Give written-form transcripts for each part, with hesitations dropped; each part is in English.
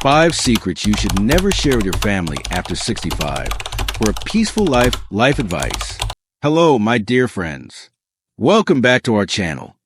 5 secrets you should never share with your family after 65 for a peaceful life advice. Hello, my dear friends. Welcome back to our channel,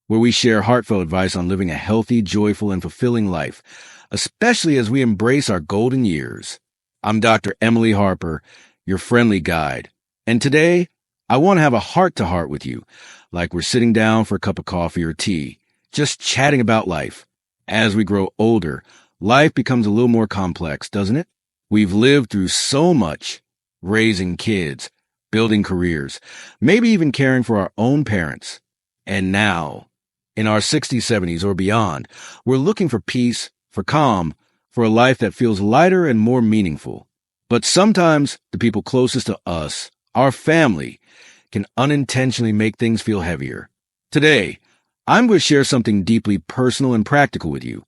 where we share heartfelt advice on living a healthy, joyful, and fulfilling life, especially as we embrace our golden years. I'm Dr. Emily Harper, your friendly guide, and today I want to have a heart-to-heart with you, like we're sitting down for a cup of coffee or tea, just chatting about life. As we grow older, life becomes a little more complex, doesn't it? We've lived through so much, raising kids, building careers, maybe even caring for our own parents. And now, in our 60s, 70s, or beyond, we're looking for peace, for calm, for a life that feels lighter and more meaningful. But sometimes the people closest to us, our family, can unintentionally make things feel heavier. Today, I'm going to share something deeply personal and practical with you.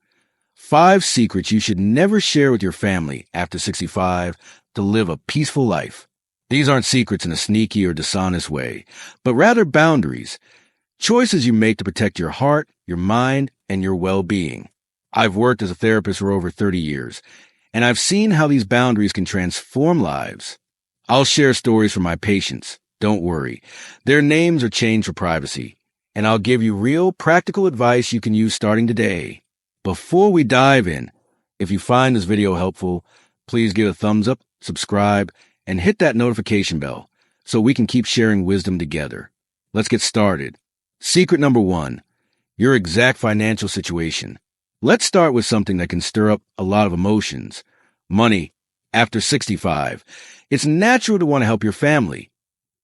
5 secrets you should never share with your family after 65 to live a peaceful life. These aren't secrets in a sneaky or dishonest way, but rather boundaries, choices you make to protect your heart, your mind, and your well-being. I've worked as a therapist for over 30 years, and I've seen how these boundaries can transform lives. I'll share stories from my patients. Don't worry. Their names are changed for privacy, and I'll give you real, practical advice you can use starting today. Before we dive in, if you find this video helpful, please give a thumbs up, subscribe, and hit that notification bell so we can keep sharing wisdom together. Let's get started. Secret number 1, your exact financial situation. Let's start with something that can stir up a lot of emotions. Money. After 65, it's natural to want to help your family.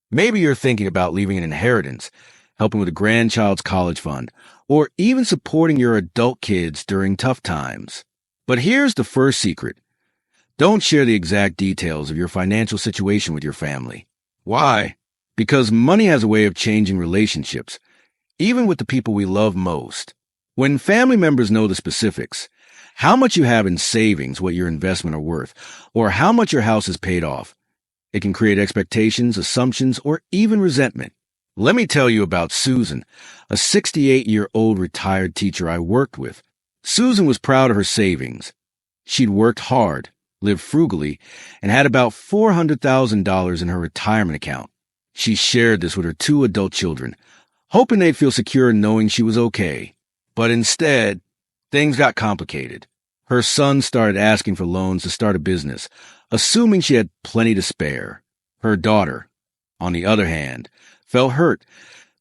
Maybe you're thinking about leaving an inheritance, helping with a grandchild's college fund, or even supporting your adult kids during tough times. But here's the first secret. Don't share the exact details of your financial situation with your family. Why? Because money has a way of changing relationships, even with the people we love most. When family members know the specifics, how much you have in savings, what your investment are worth, or how much your house is paid off, it can create expectations, assumptions, or even resentment. Let me tell you about Susan, a 68-year-old retired teacher I worked with. Susan was proud of her savings. She'd worked hard, lived frugally, and had about $400,000 in her retirement account. She shared this with her 2 adult children, hoping they'd feel secure knowing she was okay. But instead, things got complicated. Her son started asking for loans to start a business, assuming she had plenty to spare. Her daughter, on the other hand, felt hurt,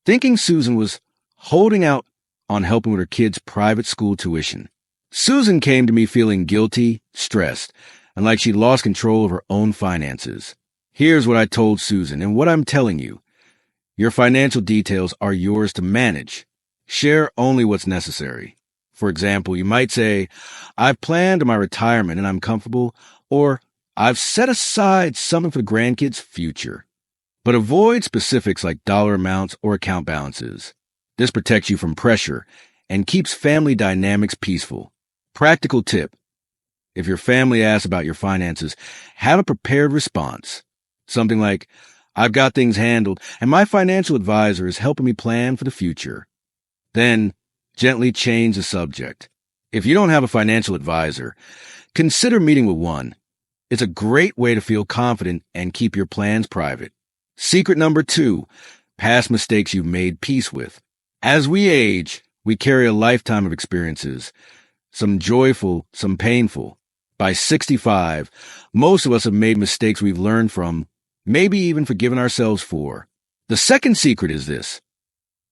thinking Susan was holding out on helping with her kids' private school tuition. Susan came to me feeling guilty, stressed, and like she'd lost control of her own finances. Here's what I told Susan, and what I'm telling you. Your financial details are yours to manage. Share only what's necessary. For example, you might say, I've planned my retirement and I'm comfortable, or I've set aside something for the grandkids' future. But avoid specifics like dollar amounts or account balances. This protects you from pressure and keeps family dynamics peaceful. Practical tip. If your family asks about your finances, have a prepared response. Something like, I've got things handled and my financial advisor is helping me plan for the future. Then, gently change the subject. If you don't have a financial advisor, consider meeting with one. It's a great way to feel confident and keep your plans private. Secret number 2, past mistakes you've made peace with. As we age, we carry a lifetime of experiences, some joyful, some painful. By 65, most of us have made mistakes we've learned from, maybe even forgiven ourselves for. The second secret is this.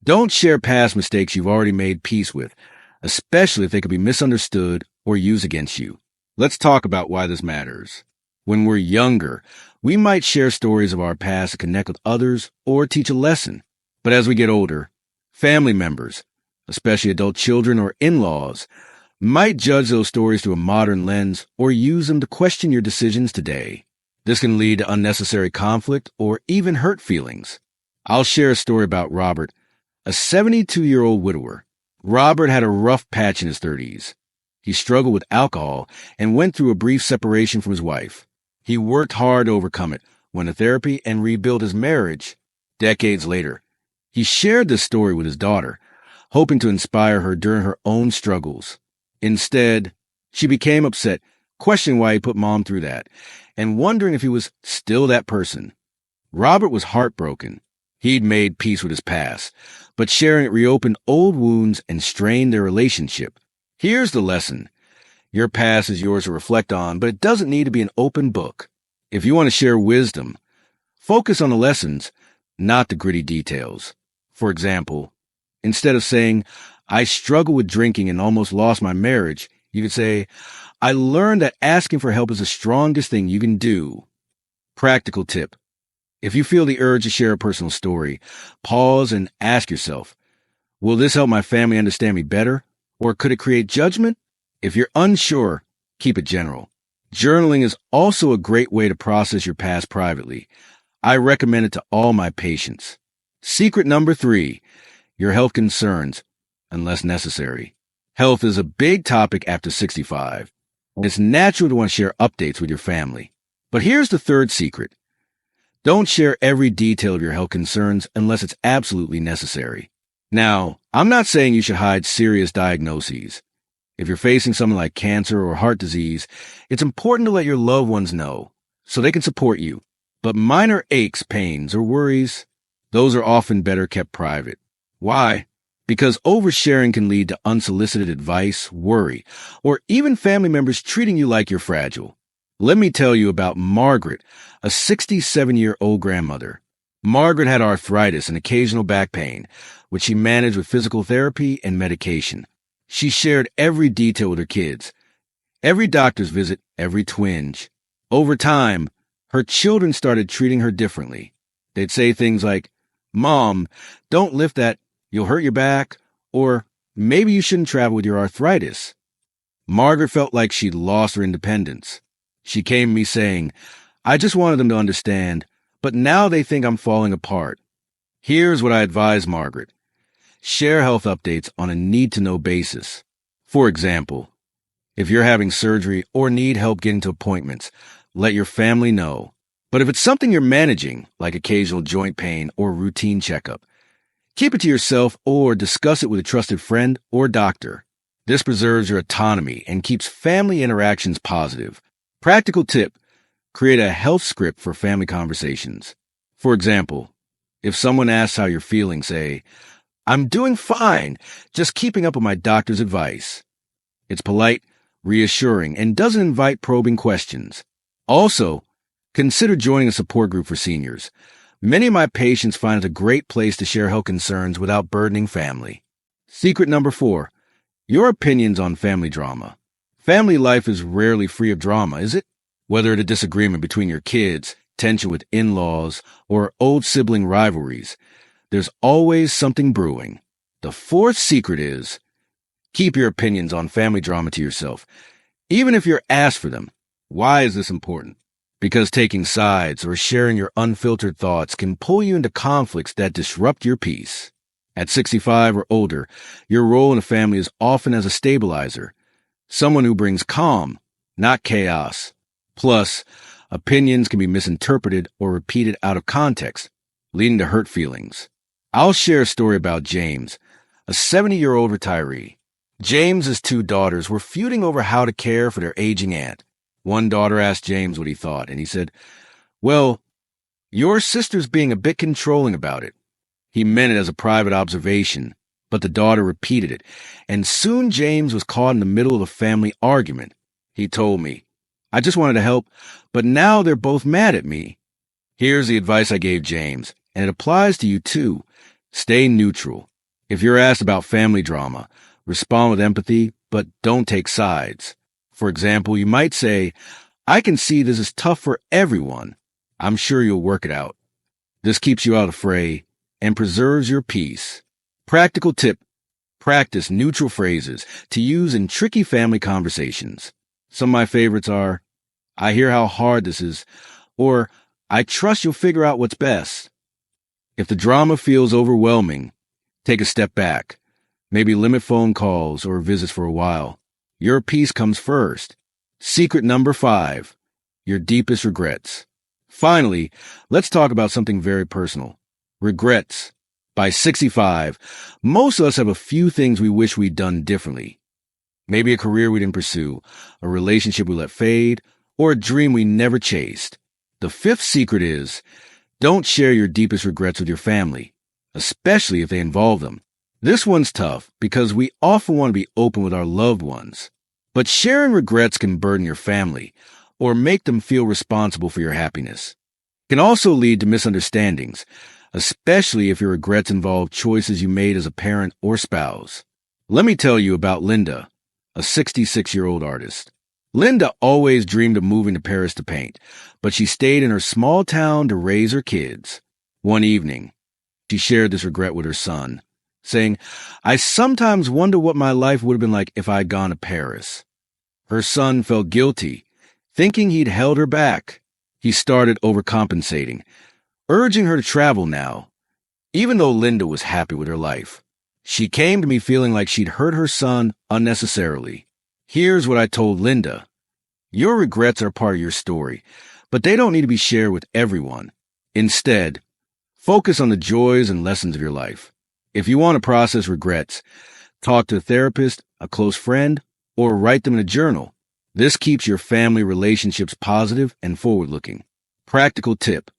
Don't share past mistakes you've already made peace with, especially if they could be misunderstood or used against you. Let's talk about why this matters. When we're younger, we might share stories of our past to connect with others or teach a lesson. But as we get older, family members, especially adult children or in-laws, might judge those stories through a modern lens or use them to question your decisions today. This can lead to unnecessary conflict or even hurt feelings. I'll share a story about Robert, a 72-year-old widower. Robert had a rough patch in his 30s. He struggled with alcohol and went through a brief separation from his wife. He worked hard to overcome it, went to therapy, and rebuilt his marriage. Decades later, he shared this story with his daughter, hoping to inspire her during her own struggles. Instead, She became upset, questioning why he put Mom through that, and wondering if he was still that person. Robert was heartbroken. He'd made peace with his past, but sharing it reopened old wounds and strained their relationship. Here's the lesson. Your past is yours to reflect on, but it doesn't need to be an open book. If you want to share wisdom, focus on the lessons, not the gritty details. For example, instead of saying, I struggle with drinking and almost lost my marriage, you could say, I learned that asking for help is the strongest thing you can do. Practical tip. If you feel the urge to share a personal story, pause and ask yourself, will this help my family understand me better? Or could it create judgment? If you're unsure, keep it general. Journaling is also a great way to process your past privately. I recommend it to all my patients. Secret number 3, your health concerns, unless necessary. Health is a big topic after 65. It's natural to want to share updates with your family. But here's the third secret. Don't share every detail of your health concerns unless it's absolutely necessary. Now, I'm not saying you should hide serious diagnoses. If you're facing something like cancer or heart disease, it's important to let your loved ones know so they can support you. But minor aches, pains, or worries, those are often better kept private. Why? Because oversharing can lead to unsolicited advice, worry, or even family members treating you like you're fragile. Let me tell you about Margaret, a 67-year-old grandmother. Margaret had arthritis and occasional back pain, which she managed with physical therapy and medication. She shared every detail with her kids, every doctor's visit, every twinge. Over time, her children started treating her differently. They'd say things like, Mom, don't lift that, you'll hurt your back, or maybe you shouldn't travel with your arthritis. Margaret felt like she'd lost her independence. She came to me saying, I just wanted them to understand, but now they think I'm falling apart. Here's what I advise Margaret. Share health updates on a need-to-know basis. For example, if you're having surgery or need help getting to appointments, let your family know. But if it's something you're managing, like occasional joint pain or routine checkup, keep it to yourself or discuss it with a trusted friend or doctor. This preserves your autonomy and keeps family interactions positive. Practical tip, create a health script for family conversations. For example, if someone asks how you're feeling, say, I'm doing fine, just keeping up with my doctor's advice. It's polite, reassuring, and doesn't invite probing questions. Also, consider joining a support group for seniors. Many of my patients find it a great place to share health concerns without burdening family. Secret number 4, your opinions on family drama. Family life is rarely free of drama, is it? Whether it's a disagreement between your kids, tension with in-laws, or old sibling rivalries, there's always something brewing. The 4th secret is, keep your opinions on family drama to yourself, even if you're asked for them. Why is this important? Because taking sides or sharing your unfiltered thoughts can pull you into conflicts that disrupt your peace. At 65 or older, your role in a family is often as a stabilizer, someone who brings calm, not chaos. Plus, opinions can be misinterpreted or repeated out of context, leading to hurt feelings. I'll share a story about James, a 70-year-old retiree. James's 2 daughters were feuding over how to care for their aging aunt. One daughter asked James what he thought, and he said, Well, your sister's being a bit controlling about it. He meant it as a private observation, but the daughter repeated it, and soon James was caught in the middle of a family argument. He told me, I just wanted to help, but now they're both mad at me. Here's the advice I gave James, and it applies to you too. Stay neutral. If you're asked about family drama, respond with empathy, but don't take sides. For example, you might say, I can see this is tough for everyone. I'm sure you'll work it out. This keeps you out of the fray and preserves your peace. Practical tip, practice neutral phrases to use in tricky family conversations. Some of my favorites are, I hear how hard this is, or I trust you'll figure out what's best. If the drama feels overwhelming, take a step back. Maybe limit phone calls or visits for a while. Your peace comes first. Secret number 5, your deepest regrets. Finally, let's talk about something very personal. Regrets. By 65, most of us have a few things we wish we'd done differently. Maybe a career we didn't pursue, a relationship we let fade, or a dream we never chased. The fifth secret is don't share your deepest regrets with your family, especially if they involve them. This one's tough because we often want to be open with our loved ones. But sharing regrets can burden your family or make them feel responsible for your happiness. It can also lead to misunderstandings, especially if your regrets involve choices you made as a parent or spouse. Let me tell you about Linda, a 66-year-old artist. Linda always dreamed of moving to Paris to paint, but she stayed in her small town to raise her kids. One evening, she shared this regret with her son, saying, "I sometimes wonder what my life would have been like if I'd gone to Paris." Her son felt guilty, thinking he'd held her back. He started overcompensating, urging her to travel now, even though Linda was happy with her life. She came to me feeling like she'd hurt her son unnecessarily. Here's what I told Linda. Your regrets are part of your story, but they don't need to be shared with everyone. Instead, focus on the joys and lessons of your life. If you want to process regrets, talk to a therapist, a close friend, or write them in a journal. This keeps your family relationships positive and forward-looking. Practical tip.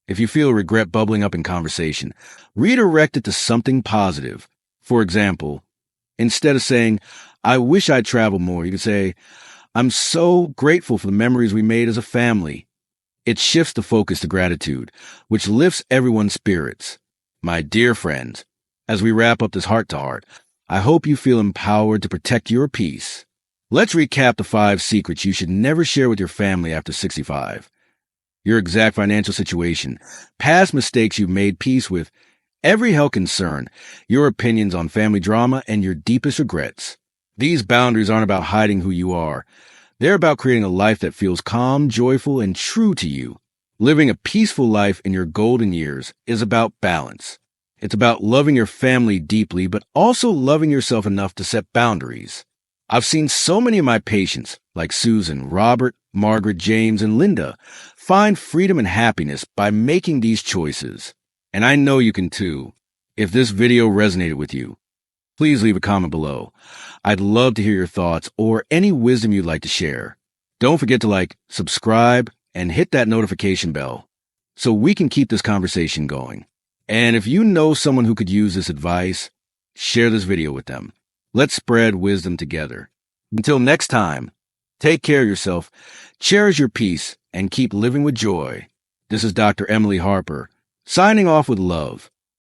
If you feel regret bubbling up in conversation, redirect it to something positive. For example, instead of saying, "I wish I'd traveled more," you could say, "I'm so grateful for the memories we made as a family." It shifts the focus to gratitude, which lifts everyone's spirits. My dear friends, as we wrap up this heart-to-heart, I hope you feel empowered to protect your peace. Let's recap the 5 secrets you should never share with your family after 65. Your exact financial situation, past mistakes you've made peace with, every health concern, your opinions on family drama, and your deepest regrets. These boundaries aren't about hiding who you are. They're about creating a life that feels calm, joyful, and true to you. Living a peaceful life in your golden years is about balance. It's about loving your family deeply, but also loving yourself enough to set boundaries. I've seen so many of my patients, like Susan, Robert, Margaret, James, and Linda, find freedom and happiness by making these choices. And I know you can too. If this video resonated with you, please leave a comment below. I'd love to hear your thoughts or any wisdom you'd like to share. Don't forget to like, subscribe, and hit that notification bell so we can keep this conversation going. And if you know someone who could use this advice, share this video with them. Let's spread wisdom together. Until next time, take care of yourself, cherish your peace, and keep living with joy. This is Dr. Emily Harper, signing off with love.